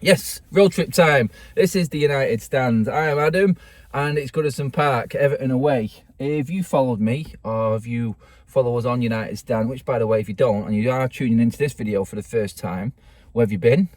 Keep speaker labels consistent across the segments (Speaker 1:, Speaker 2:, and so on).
Speaker 1: Yes, road trip time. This is the United Stand. I am Adam, and it's Goodison Park, Everton away. If you followed me, or if you follow us on United Stand, which by the way, if you don't, and you are tuning into this video for the first time, where have you been?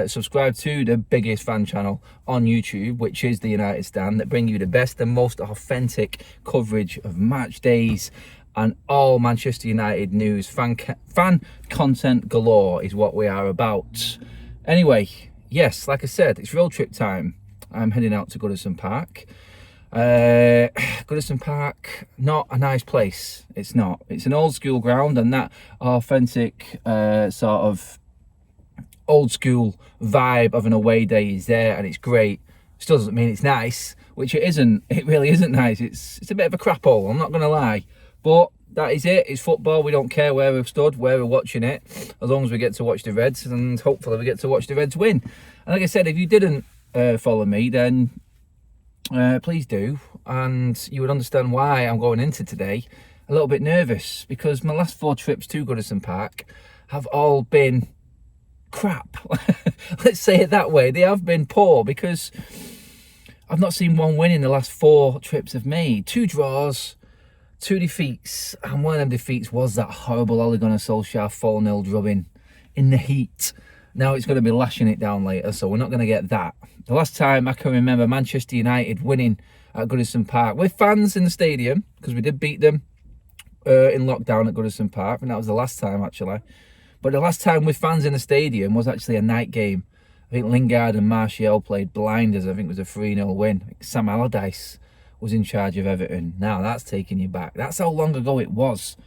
Speaker 1: Subscribe to the biggest fan channel on YouTube, which is the United Stand, that bring you the best and most authentic coverage of match days and all Manchester United news. Fan content galore is what we are about. Anyway, yes, like I said, it's road trip time. I'm heading out to Goodison Park. Goodison Park, not a nice place. It's not. It's an old school ground, and that authentic sort of old school vibe of an away day is there, and it's great. Still doesn't mean it's nice, which it isn't. It really isn't nice. It's a bit of a crap hole, I'm not going to lie. But that is it. It's football. We don't care where we've stood, where we're watching it, as long as we get to watch the Reds, and hopefully we get to watch the Reds win. And like I said, if you didn't follow me, then please do, and you would understand why I'm going into today a little bit nervous, because my last 4 trips to Goodison Park have all been crap. Let's say it that way. They have been poor, because I've not seen one win in the last 4 trips I've made. 2 draws, 2 defeats, and one of them defeats was that horrible Ole Gunnar Solskjaer 4-0 drubbing in the heat. Now it's going to be lashing it down later, so we're not going to get that. The last time I can remember Manchester United winning at Goodison Park with fans in the stadium, because we did beat them in lockdown at Goodison Park, and that was the last time actually. But the last time with fans in the stadium was actually a night game. I think Lingard and Martial played blinders. I think it was a 3-0 win. Sam Allardyce was in charge of Everton. Now that's taking you back. That's how long ago it was.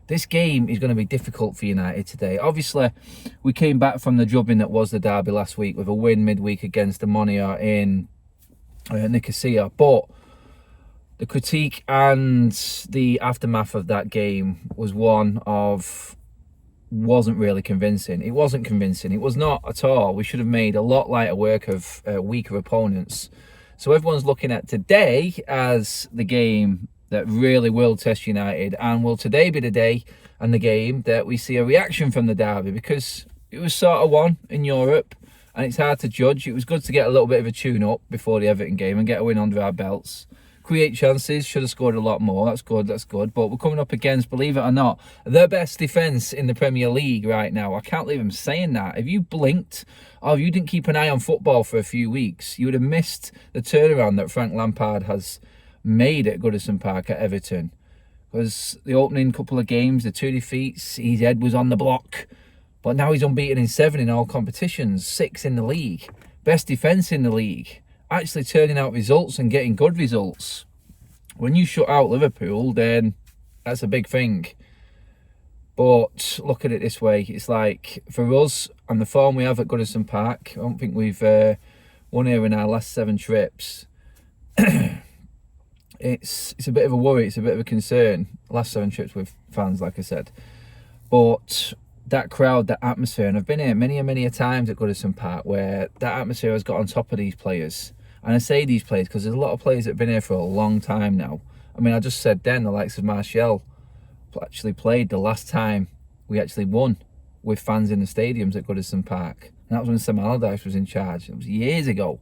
Speaker 1: This game is going to be difficult for United today. Obviously, we came back from the drubbing that was the derby last week with a win midweek against Ammonia in Nicosia. But the critique and the aftermath of that game was one of... wasn't really convincing. It wasn't convincing. It was not at all. We should have made a lot lighter work of weaker opponents. So everyone's looking at today as the game that really will test United, and will today be the day and the game that we see a reaction from the derby, because it was sort of one in Europe and it's hard to judge. It was good to get a little bit of a tune-up before the Everton game and get a win under our belts. Create chances, should have scored a lot more. That's good. But we're coming up against, believe it or not, the best defence in the Premier League right now. I can't believe I'm saying that. If you blinked, or if you didn't keep an eye on football for a few weeks, you would have missed the turnaround that Frank Lampard has made at Goodison Park at Everton. Because the opening couple of games, the 2 defeats, his head was on the block. But now he's unbeaten in 7 in all competitions, 6 in the league. Best defence in the league. Actually turning out results and getting good results. When you shut out Liverpool, then that's a big thing. But look at it this way. It's like, for us, and the form we have at Goodison Park, I don't think we've won here in our last 7 trips. It's a bit of a worry. It's a bit of a concern. Last 7 trips with fans, like I said. But that crowd, that atmosphere, and I've been here many a times at Goodison Park where that atmosphere has got on top of these players. And I say these players because there's a lot of players that have been here for a long time now. I mean, I just said then the likes of Martial actually played the last time we actually won with fans in the stadiums at Goodison Park. And that was when Sam Allardyce was in charge. It was years ago.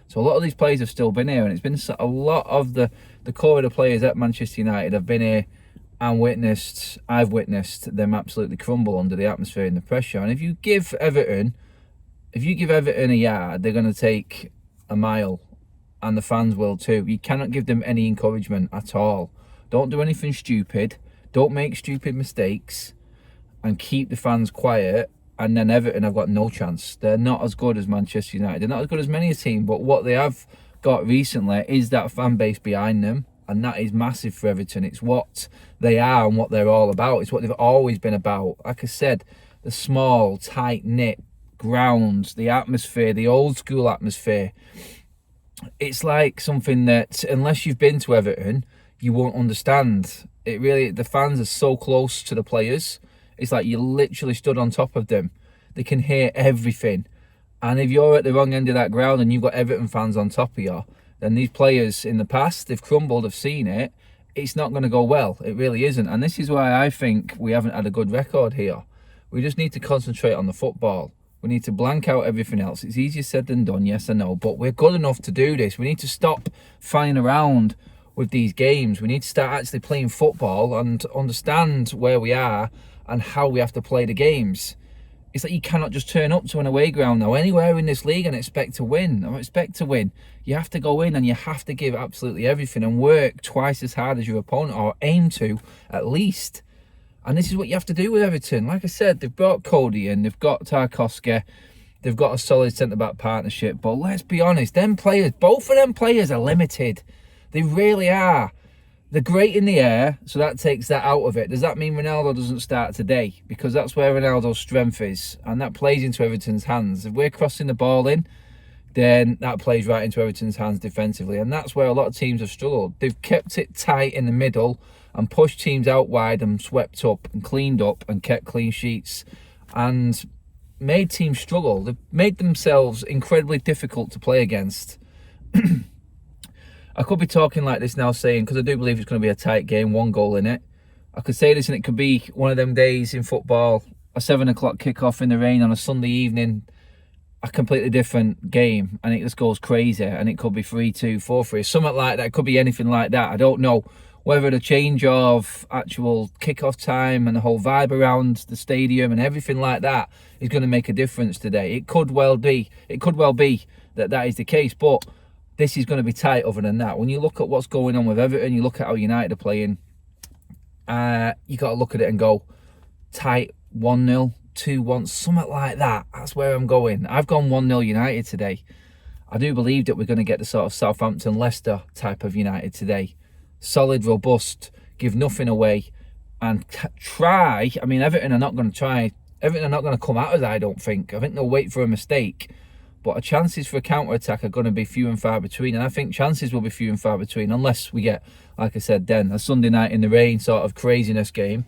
Speaker 1: So a lot of these players have still been here, and it's been a lot of the core of the players at Manchester United have been here and I've witnessed them absolutely crumble under the atmosphere and the pressure. And if you give Everton a yard, they're going to take a mile, and the fans will too. You cannot give them any encouragement at all. Don't do anything stupid. Don't make stupid mistakes, and keep the fans quiet. And then Everton have got no chance. They're not as good as Manchester United. They're not as good as many a team, but what they have got recently is that fan base behind them, and that is massive for Everton. It's what they are and what they're all about. It's what they've always been about. Like I said, the small, tight-knit grounds, the atmosphere, the old school atmosphere. It's like something that, unless you've been to Everton, you won't understand. It really, the fans are so close to the players. It's like you literally stood on top of them. They can hear everything. And if you're at the wrong end of that ground and you've got Everton fans on top of you, then these players in the past, they've crumbled, have seen it. It's not going to go well. It really isn't. And this is why I think we haven't had a good record here. We just need to concentrate on the football. We need to blank out everything else. It's easier said than done, yes I know, but we're good enough to do this. We need to stop flying around with these games. We need to start actually playing football and understand where we are and how we have to play the games. It's like you cannot just turn up to an away ground now anywhere in this league and expect to win. You have to go in and you have to give absolutely everything and work twice as hard as your opponent, or aim to at least. And this is what you have to do with Everton. Like I said, they've brought Cody in, they've got Tarkowski, they've got a solid centre-back partnership. But let's be honest, both of them players are limited. They really are. They're great in the air, so that takes that out of it. Does that mean Ronaldo doesn't start today? Because that's where Ronaldo's strength is, and that plays into Everton's hands. If we're crossing the ball in, then that plays right into Everton's hands defensively, and that's where a lot of teams have struggled. They've kept it tight in the middle and pushed teams out wide and swept up and cleaned up and kept clean sheets and made teams struggle. They've made themselves incredibly difficult to play against. I could be talking like this now saying, because I do believe it's going to be a tight game, 1 goal in it. I could say this and it could be one of them days in football, a 7 o'clock kickoff in the rain on a Sunday evening, a completely different game, and it just goes crazy, and it could be 3-2, 4-3, something like that. It could be anything like that. I don't know whether the change of actual kickoff time and the whole vibe around the stadium and everything like that is going to make a difference today. It could well be that is the case, but this is going to be tight other than that. When you look at what's going on with Everton, you look at how United are playing, you got to look at it and go, tight, 1-0, 2-1, something like that. That's where I'm going. I've gone 1-0 United today. I do believe that we're going to get the sort of Southampton-Leicester type of United today. Solid, robust, give nothing away, and try. I mean, Everton are not going to try. Everton are not going to come at us, I don't think. I think they'll wait for a mistake. But chances for a counter-attack are going to be few and far between. And I think chances will be few and far between, unless we get, like I said then, a Sunday night in the rain sort of craziness game.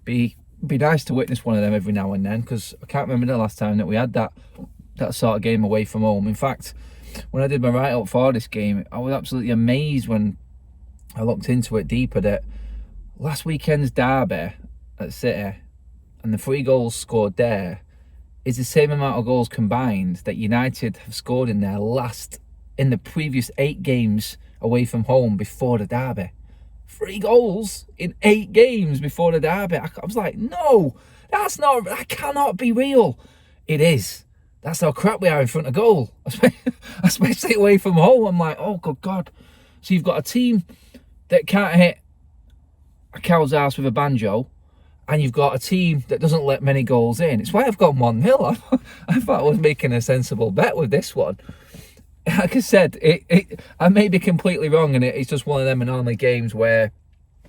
Speaker 1: Be nice to witness one of them every now and then, because I can't remember the last time that we had that sort of game away from home. In fact, when I did my write-up for this game, I was absolutely amazed when I looked into it deeper that last weekend's derby at City and the 3 goals scored there is the same amount of goals combined that United have scored in the previous 8 games away from home before the derby. 3 goals in 8 games before the derby. I was like, no, that cannot be real. It is. That's how crap we are in front of goal, especially away from home. I'm like, oh, good God. So you've got a team that can't hit a cow's ass with a banjo, and you've got a team that doesn't let many goals in. It's why I've gone 1-0. I thought I was making a sensible bet with this one. Like I said, I may be completely wrong, and it's just one of them anomaly games where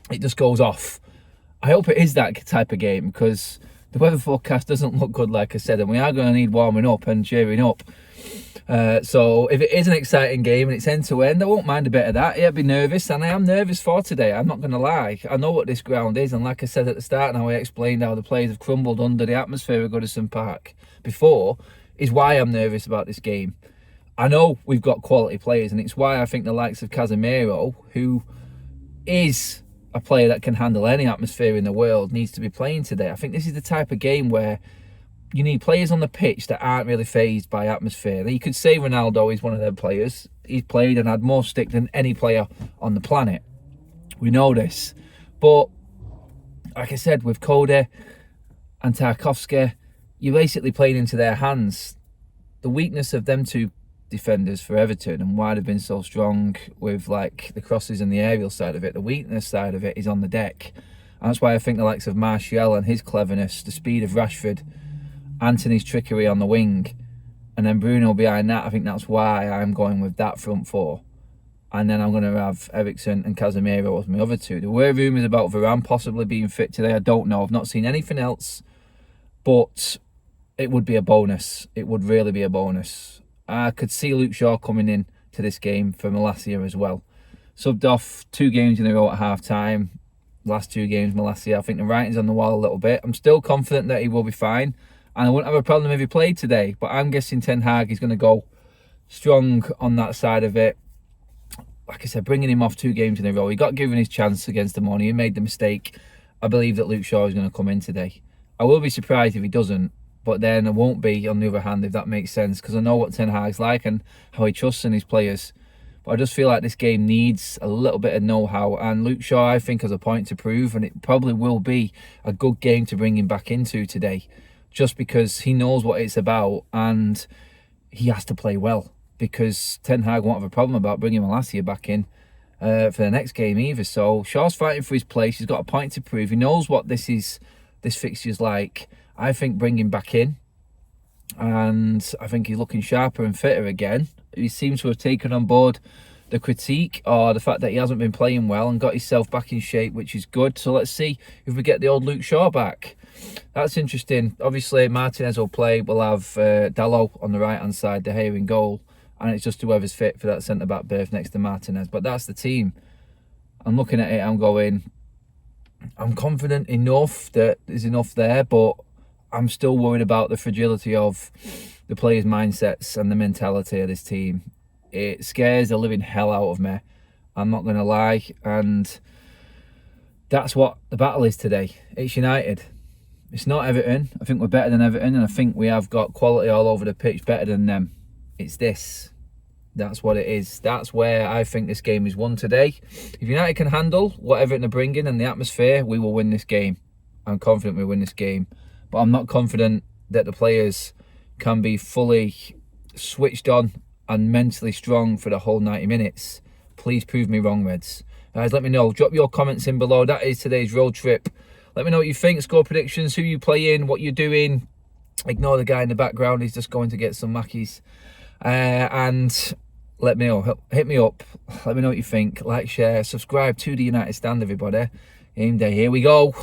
Speaker 1: it just goes off. I hope it is that type of game, because the weather forecast doesn't look good, like I said, and we are going to need warming up and cheering up. So if it is an exciting game and it's end-to-end, I won't mind a bit of that. Yeah, I'd be nervous, and I am nervous for today. I'm not going to lie. I know what this ground is, and like I said at the start, and how I explained how the players have crumbled under the atmosphere of Goodison Park before, is why I'm nervous about this game. I know we've got quality players, and it's why I think the likes of Casemiro, who is a player that can handle any atmosphere in the world, needs to be playing today. I think this is the type of game where you need players on the pitch that aren't really fazed by atmosphere. You could say Ronaldo is one of them players. He's played and had more stick than any player on the planet. We know this. But, like I said, with Cody and Tarkowski, you're basically playing into their hands. The weakness of them two defenders for Everton, and why they've been so strong with like the crosses and the aerial side of it, the weakness side of it is on the deck. And that's why I think the likes of Martial and his cleverness, the speed of Rashford, Anthony's trickery on the wing, and then Bruno behind that, I think that's why I'm going with that front four. And then I'm going to have Eriksen and Casemiro as my other two. There were rumours about Varane possibly being fit today. I don't know. I've not seen anything else. But it would be a bonus. It would really be a bonus. I could see Luke Shaw coming in to this game for Malacia as well. Subbed off 2 games in a row at half-time. Last 2 games, Malacia. I think the writing's on the wall a little bit. I'm still confident that he will be fine. And I wouldn't have a problem if he played today. But I'm guessing Ten Hag is going to go strong on that side of it. Like I said, bringing him off 2 games in a row. He got given his chance against the Money. He made the mistake. I believe that Luke Shaw is going to come in today. I will be surprised if he doesn't. but then I won't be on the other hand, if that makes sense, because I know what Ten Hag's like and how he trusts in his players. But I just feel like this game needs a little bit of know-how, and Luke Shaw, I think, has a point to prove, and it probably will be a good game to bring him back into today, just because he knows what it's about and he has to play well, because Ten Hag won't have a problem about bringing Malacia back in for the next game either. So Shaw's fighting for his place. He's got a point to prove. He knows what this fixture's like. I think bring him back in, and I think he's looking sharper and fitter again. He seems to have taken on board the critique or the fact that he hasn't been playing well and got himself back in shape, which is good. So let's see if we get the old Luke Shaw back. That's interesting. Obviously, Martinez will play. We'll have Dalot on the right-hand side, De Gea in goal, and it's just whoever's fit for that centre-back berth next to Martinez. But that's the team. I'm looking at it, I'm going, I'm confident enough that there's enough there, but I'm still worried about the fragility of the players' mindsets and the mentality of this team. It scares the living hell out of me, I'm not going to lie, and that's what the battle is today. It's United. It's not Everton. I think we're better than Everton, and I think we have got quality all over the pitch better than them. It's this. That's what it is. That's where I think this game is won today. If United can handle what Everton are bringing and the atmosphere, we will win this game. I'm confident we'll win this game. But I'm not confident that the players can be fully switched on and mentally strong for the whole 90 minutes. Please prove me wrong, Reds. Guys, let me know. Drop your comments in below. That is today's road trip. Let me know what you think. Score predictions, who you play in, what you're doing. Ignore the guy in the background. He's just going to get some Mackies. And let me know. Hit me up. Let me know what you think. Like, share, subscribe to the United Stand, everybody. Game day. Here we go.